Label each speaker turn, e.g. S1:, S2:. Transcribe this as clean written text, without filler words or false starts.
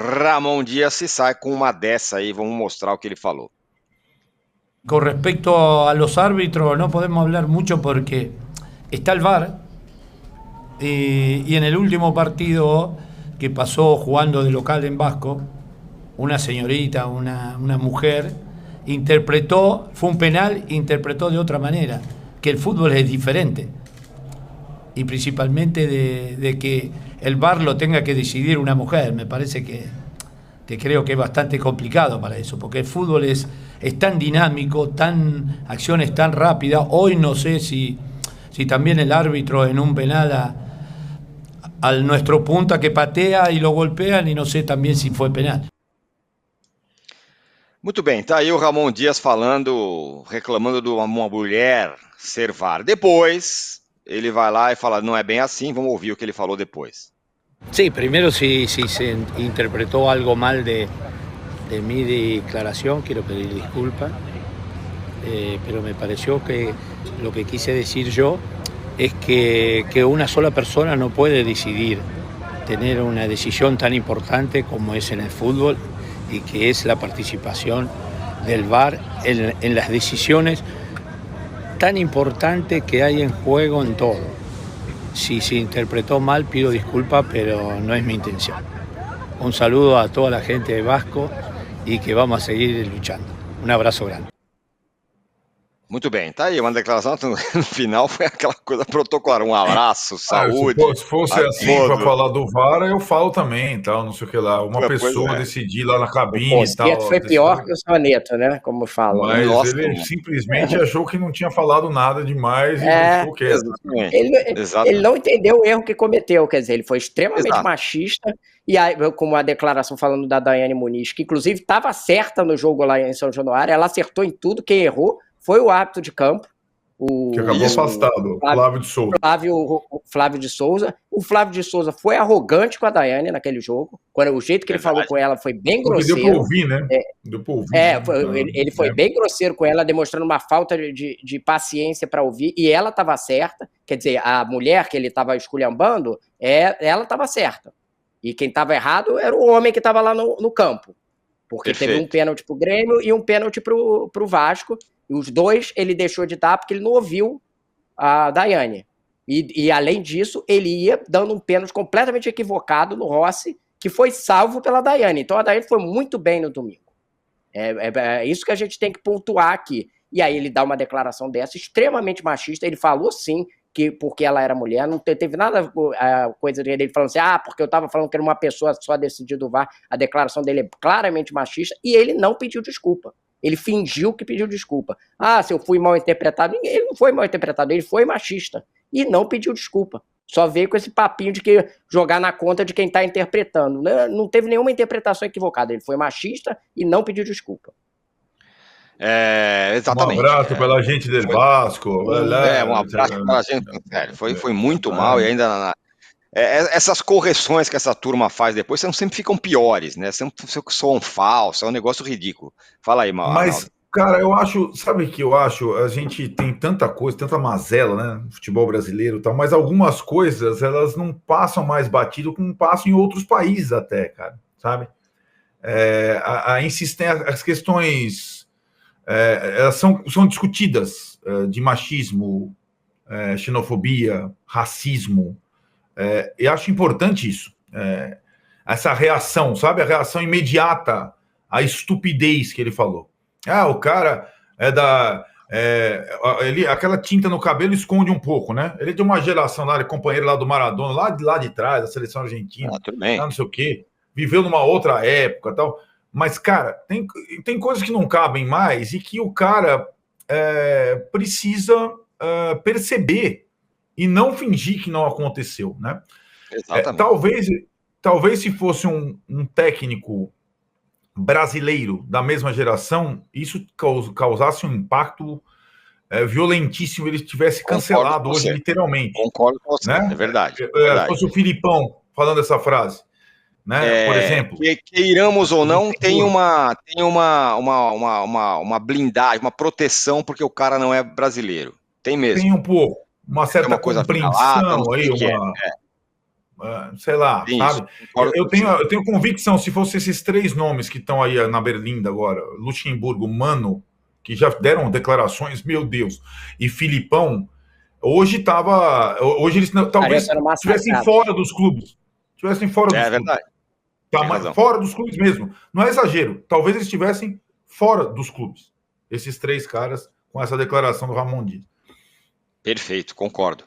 S1: Ramon Díaz se sai com uma dessa aí, vamos mostrar o que ele falou.
S2: Con respecto a los árbitros, no podemos hablar mucho porque está el VAR y en el último partido que pasó jugando de local en Vasco, una señorita, una mujer, interpretó, fue un penal, interpretó de otra manera, que el fútbol es diferente. Y principalmente de que el VAR lo tenga que decidir una mujer, me parece que creo que es bastante complicado para eso, porque el fútbol es tan dinámico, acciones tan rápidas. Hoy no sé si también el árbitro en un penal al nuestro punta que patea y lo golpean, y no sé también si fue penal.
S1: Muito bem, tá aí o Ramon Díaz falando, reclamando de uma mulher ser VAR. Depois, ele vai lá e fala, não é bem assim, vamos ouvir o que ele falou depois.
S3: Sí, primero si se interpretó algo mal de mi declaración, quiero pedir disculpas, pero me pareció que lo que quise decir yo es que una sola persona no puede decidir, tener una decisión tan importante como es en el fútbol y que es la participación del VAR en las decisiones tan importantes que hay en juego en todo. Si se interpretó mal, pido disculpas, pero no es mi intención. Un saludo a toda la gente de Vasco y que vamos a seguir luchando. Un abrazo grande.
S1: Muito bem, tá aí uma declaração, no final foi aquela coisa protocolar, um abraço, saúde.
S4: Se fosse assim para falar do VAR, eu falo também, tal, não sei o que lá, uma pessoa decidir lá na cabine e tal.
S5: Foi pior que o Soneto, né, como falam.
S4: Mas ele simplesmente achou que não tinha falado nada demais e ficou quieto.
S5: Ele não entendeu o erro que cometeu, quer dizer, ele foi extremamente machista, e aí, com a declaração falando da Daiane Muniz, que inclusive estava certa no jogo lá em São Januário, ela acertou em tudo, quem errou foi o árbitro de campo.
S4: Que acabou afastado, Flávio de Souza.
S5: Flávio de Souza. O Flávio de Souza foi arrogante com a Daiane naquele jogo. O jeito que ele falou com ela foi bem grosseiro.
S4: Deu para ouvir, né? Deu para ouvir.
S5: Ele foi bem grosseiro com ela, demonstrando uma falta de paciência para ouvir, e ela estava certa. Quer dizer, a mulher que ele estava esculhambando, ela estava certa. E quem estava errado era o homem que estava lá no campo. Porque teve um pênalti pro Grêmio e um pênalti pro Vasco. E os dois ele deixou de dar porque ele não ouviu a Daiane. E além disso, ele ia dando um pênalti completamente equivocado no Rossi, que foi salvo pela Daiane. Então a Daiane foi muito bem no domingo. É isso que a gente tem que pontuar aqui. E aí ele dá uma declaração dessa, extremamente machista. Ele falou sim que porque ela era mulher, não teve nada coisa dele falando assim, porque eu estava falando que era uma pessoa só decidir do VAR. A declaração dele é claramente machista e ele não pediu desculpa. Ele fingiu que pediu desculpa. Se eu fui mal interpretado. Ele não foi mal interpretado, ele foi machista. E não pediu desculpa. Só veio com esse papinho de que jogar na conta de quem está interpretando. Não teve nenhuma interpretação equivocada. Ele foi machista e não pediu desculpa.
S1: Exatamente.
S4: Um abraço pela gente del Vasco.
S1: Um abraço pela gente. Foi muito mal e ainda... essas correções que essa turma faz depois sempre ficam piores, né? Sempre soam falsos, é um negócio ridículo. Fala aí, Mauro.
S4: Mas, cara, eu acho, sabe o que eu acho? A gente tem tanta coisa, tanta mazela, né? No futebol brasileiro e tal, mas algumas coisas, elas não passam mais batido como passam em outros países até, cara, sabe? A insistência, as questões, elas são discutidas, de machismo, xenofobia, racismo. Eu acho importante isso, essa reação, sabe? A reação imediata à estupidez que ele falou. O cara aquela tinta no cabelo esconde um pouco, né? Ele é de uma geração lá, ele é companheiro lá do Maradona, lá de trás, da seleção argentina,
S1: tudo bem.
S4: Não sei o quê, viveu numa outra época e tal. Mas, cara, tem coisas que não cabem mais e que o cara precisa perceber e não fingir que não aconteceu, né? Talvez se fosse um técnico brasileiro da mesma geração, isso causasse um impacto violentíssimo, ele tivesse cancelado hoje, literalmente.
S1: Concordo com você, né? É verdade.
S4: Se fosse o Filipão falando essa frase, né? Por exemplo.
S1: Queiramos ou não, tem uma blindagem, uma proteção, porque o cara não é brasileiro. Tem mesmo.
S4: Tem um pouco. Uma certa compreensão aí, sei lá,
S1: Sim,
S4: sabe?
S1: concordo
S4: Eu
S1: com você.
S4: tenho convicção, se fossem esses 3 nomes que estão aí na Berlinda agora, Luxemburgo, Mano, que já deram declarações, meu Deus, e Filipão, hoje eles talvez
S5: Estaria sendo
S4: estivessem
S5: massacrados.
S4: fora dos clubes. Estivessem fora dos
S1: É
S4: clubes.
S1: verdade.
S4: Tá,
S1: Tem razão.
S4: fora dos clubes mesmo. Não é exagero. Talvez eles estivessem fora dos clubes. Esses 3 caras com essa declaração do Ramon Díaz.
S1: Perfeito, concordo.